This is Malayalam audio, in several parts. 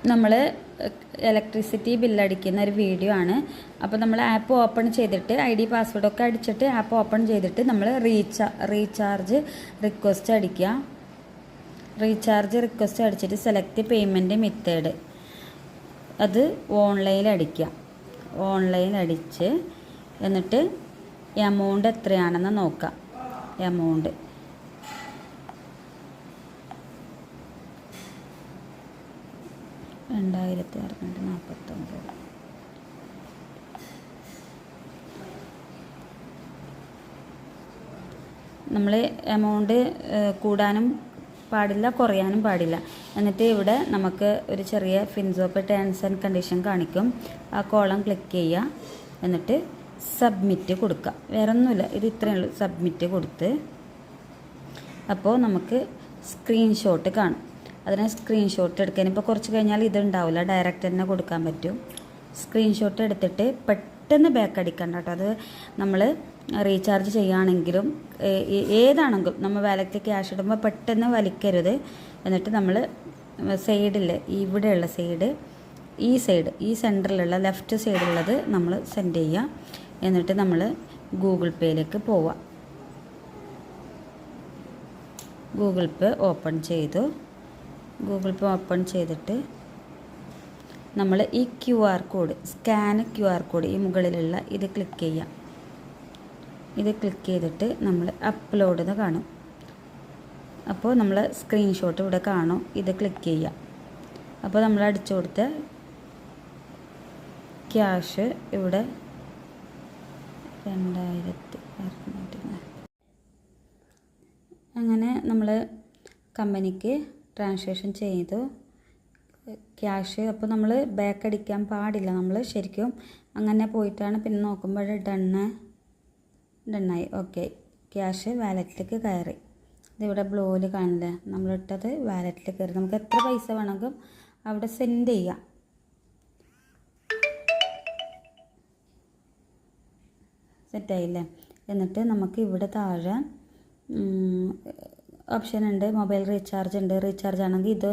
നമ്മൾ ഇലക്ട്രിസിറ്റി ബില്ലടിക്കുന്ന ഒരു വീഡിയോ ആണ്. അപ്പോൾ നമ്മൾ ആപ്പ് ഓപ്പൺ ചെയ്തിട്ട് ID പാസ്വേഡൊക്കെ അടിച്ചിട്ട് ആപ്പ് ഓപ്പൺ ചെയ്തിട്ട് നമ്മൾ റീചാർജ് റിക്വസ്റ്റ് അടിക്കുക. റീചാർജ് റിക്വസ്റ്റ് അടിച്ചിട്ട് സെലക്ട് പേയ്മെൻറ്റ് മെത്തേഡ്, അത് ഓൺലൈനിൽ അടിക്കുക. ഓൺലൈൻ അടിച്ച് എന്നിട്ട് എമൗണ്ട് എത്രയാണെന്ന് നോക്കാം. എമൗണ്ട് $2649. നമ്മൾ എമൗണ്ട് കൂടാനും പാടില്ല, കുറയാനും പാടില്ല. എന്നിട്ട് ഇവിടെ നമുക്ക് ഒരു ചെറിയ ഫിൻസോപ്പ് ടേൺസ് ആൻഡ് കണ്ടീഷൻ കാണിക്കും. ആ കോളം ക്ലിക്ക് ചെയ്യുക. എന്നിട്ട് സബ്മിറ്റ് കൊടുക്കുക. വേറെ ഒന്നുമില്ല, ഇത് ഇത്രയേ ഉള്ളൂ. സബ്മിറ്റ് കൊടുത്ത് അപ്പോൾ നമുക്ക് സ്ക്രീൻഷോട്ട് കാണും. അതിനെ സ്ക്രീൻഷോട്ട് എടുക്കാൻ ഇപ്പോൾ കുറച്ച് കഴിഞ്ഞാൽ ഇതുണ്ടാവില്ല, ഡയറക്റ്റ് തന്നെ കൊടുക്കാൻ പറ്റും. സ്ക്രീൻഷോട്ട് എടുത്തിട്ട് പെട്ടെന്ന് ബാക്ക് അടിക്കണ്ട കേട്ടോ. അത് നമ്മൾ റീചാർജ് ചെയ്യുകയാണെങ്കിലും ഏതാണെങ്കിലും നമ്മൾ വാലറ്റിൽ ക്യാഷ് ഇടുമ്പോൾ പെട്ടെന്ന് വലിക്കരുത്. എന്നിട്ട് നമ്മൾ സൈഡിൽ ഇവിടെയുള്ള സൈഡ്, ഈ സെൻറ്ററിലുള്ള ലെഫ്റ്റ് സൈഡിലുള്ളത് നമ്മൾ സെൻഡ് ചെയ്യുക. എന്നിട്ട് നമ്മൾ ഗൂഗിൾ പേയിലേക്ക് പോവുക. ഗൂഗിൾ പേ ഓപ്പൺ ചെയ്തു. ഗൂഗിൾ പേ ഓപ്പൺ ചെയ്തിട്ട് നമ്മൾ ഈ QR കോഡ്, QR കോഡ് ഈ മുകളിലുള്ള ഇത് ക്ലിക്ക് ചെയ്യാം. ഇത് ക്ലിക്ക് ചെയ്തിട്ട് നമ്മൾ അപ്ലോഡ് എന്ന് കാണും. അപ്പോൾ നമ്മൾ സ്ക്രീൻഷോട്ട് ഇവിടെ കാണും. ഇത് ക്ലിക്ക് ചെയ്യാം. അപ്പോൾ നമ്മൾ അടിച്ചു കൊടുത്ത ക്യാഷ് ഇവിടെ 2600. അങ്ങനെ നമ്മൾ കമ്പനിക്ക് ട്രാൻസാക്ഷൻ ചെയ്തു ക്യാഷ്. അപ്പോൾ നമ്മൾ ബാക്ക് അടിക്കാൻ പാടില്ല. നമ്മൾ ശരിക്കും അങ്ങനെ പോയിട്ടാണ് പിന്നെ നോക്കുമ്പോൾ ഡണ്ണായി. ഓക്കെ, ക്യാഷ് വാലറ്റിലേക്ക് കയറി. ഇതിവിടെ ബ്ലൂവിൽ കാണില്ലേ, നമ്മളിട്ടത് വാലറ്റിൽ കയറി. നമുക്ക് എത്ര പൈസ വേണമെങ്കിലും അവിടെ സെൻഡ് ചെയ്യാം. സെറ്റായില്ലേ? എന്നിട്ട് നമുക്ക് ഇവിടെ താഴെ ഓപ്ഷൻ ഉണ്ട്. മൊബൈൽ റീചാർജ് ഉണ്ട്. റീചാർജ് ആണെങ്കിൽ ഇത്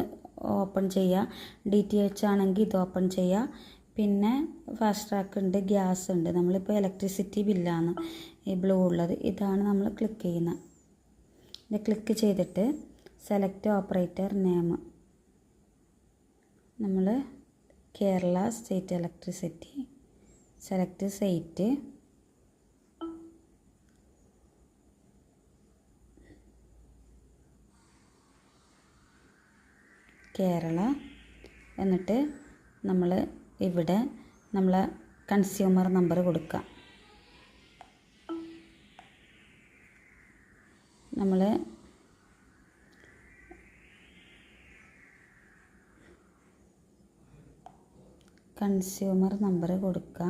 ഓപ്പൺ ചെയ്യുക. DTH ആണെങ്കിൽ ഇത് ഓപ്പൺ ചെയ്യുക. പിന്നെ ഫാസ്റ്റ് ട്രാക്ക് ഉണ്ട്, ഗ്യാസ് ഉണ്ട്. നമ്മളിപ്പോൾ ഇലക്ട്രിസിറ്റി ബില്ലാണ് ഈ ബ്ലൂ ഉള്ളത്. ഇതാണ് നമ്മൾ ക്ലിക്ക് ചെയ്യുന്നത്. ഇത് ക്ലിക്ക് ചെയ്തിട്ട് സെലക്ട് ഓപ്പറേറ്റർ നെയിം, നമ്മൾ Kerala state electricity select site. Kerala. എന്നിട്ട് നമ്മൾ ഇവിടെ നമ്മളെ കൺസ്യൂമർ നമ്പർ കൊടുക്കുക. നമ്മൾ കൺസ്യൂമർ നമ്പർ കൊടുക്കുക.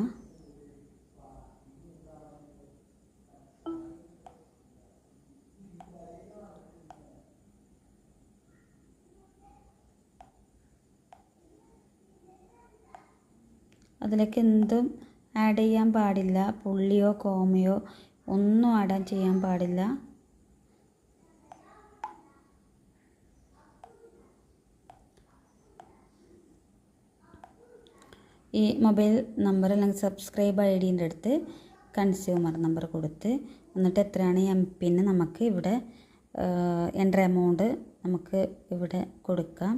അതിലേക്ക് എന്തും ആഡ് ചെയ്യാൻ പാടില്ല. പുള്ളിയോ കോമയോ ഒന്നും ആഡ് ചെയ്യാൻ പാടില്ല. ഈ മൊബൈൽ നമ്പർ അല്ലെങ്കിൽ സബ്സ്ക്രൈബ് ID അടുത്ത് കൺസ്യൂമർ നമ്പർ കൊടുത്ത് എന്നിട്ട് എത്രയാണ് MPIN നമുക്ക് ഇവിടെ എൻ്റർ എമൗണ്ട് നമുക്ക് ഇവിടെ കൊടുക്കാം.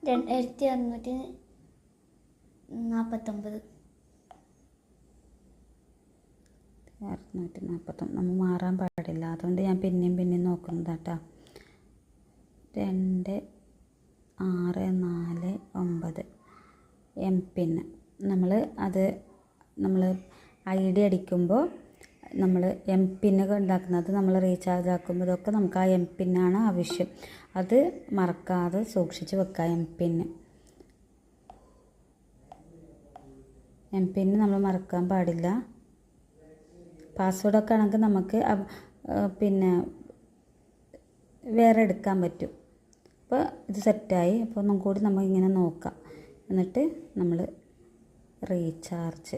2649. നമ്മൾ മാറാൻ പാടില്ല. അതുകൊണ്ട് ഞാൻ പിന്നെയും നോക്കുന്നതാ കേട്ടോ. 2649 MPIN. നമ്മൾ ID അടിക്കുമ്പോൾ നമ്മൾ MPIN ഉണ്ടാക്കുന്നത്, നമ്മൾ റീചാർജ് ആക്കുമ്പോൾ ഇതൊക്കെ നമുക്ക് ആ MPIN ആണ് ആവശ്യം. അത് മറക്കാതെ സൂക്ഷിച്ച് വെക്കുക. MPIN നമ്മൾ മറക്കാൻ പാടില്ല. പാസ്വേഡൊക്കെ ആണെങ്കിൽ നമുക്ക് പിന്നെ വേറെ എടുക്കാൻ പറ്റും. അപ്പോൾ ഇത് സെറ്റായി. അപ്പോൾ ഒന്നും കൂടി നമുക്കിങ്ങനെ നോക്കാം. എന്നിട്ട് നമ്മൾ റീചാർജ്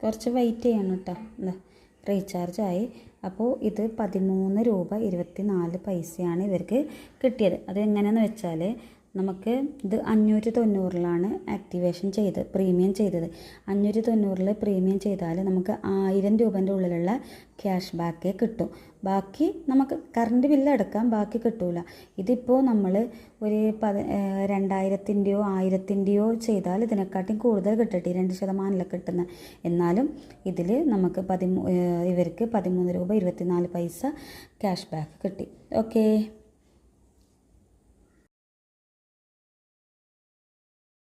കുറച്ച് വെയിറ്റ് ചെയ്യണം കേട്ടോ. എന്താ റീചാർജ് ആയി. അപ്പോൾ ഇത് 13 രൂപ 24 പൈസയാണ് ഇവർക്ക് കിട്ടിയത്. അതെങ്ങനെയാണെന്ന് വെച്ചാൽ നമുക്ക് ഇത് 590 ആക്ടിവേഷൻ പ്രീമിയം ചെയ്തത്. 590 പ്രീമിയം ചെയ്താൽ നമുക്ക് 1000 രൂപേൻ്റെ ഉള്ളിലുള്ള ക്യാഷ് ബാക്ക് കിട്ടും. ബാക്കി നമുക്ക് കറണ്ട് ബില്ല് അടക്കാം, ബാക്കി കിട്ടൂല. ഇതിപ്പോൾ നമ്മൾ ഒരു 2000-ൻ്റെയോ 1000-ൻ്റെയോ ചെയ്താൽ ഇതിനെക്കാട്ടും കൂടുതൽ കിട്ടട്ടെ, 2% കിട്ടുന്നത്. എന്നാലും ഇതിൽ നമുക്ക് ഇവർക്ക് 13 രൂപ 24 പൈസ ക്യാഷ് ബാക്ക് കിട്ടി. ഓക്കേ.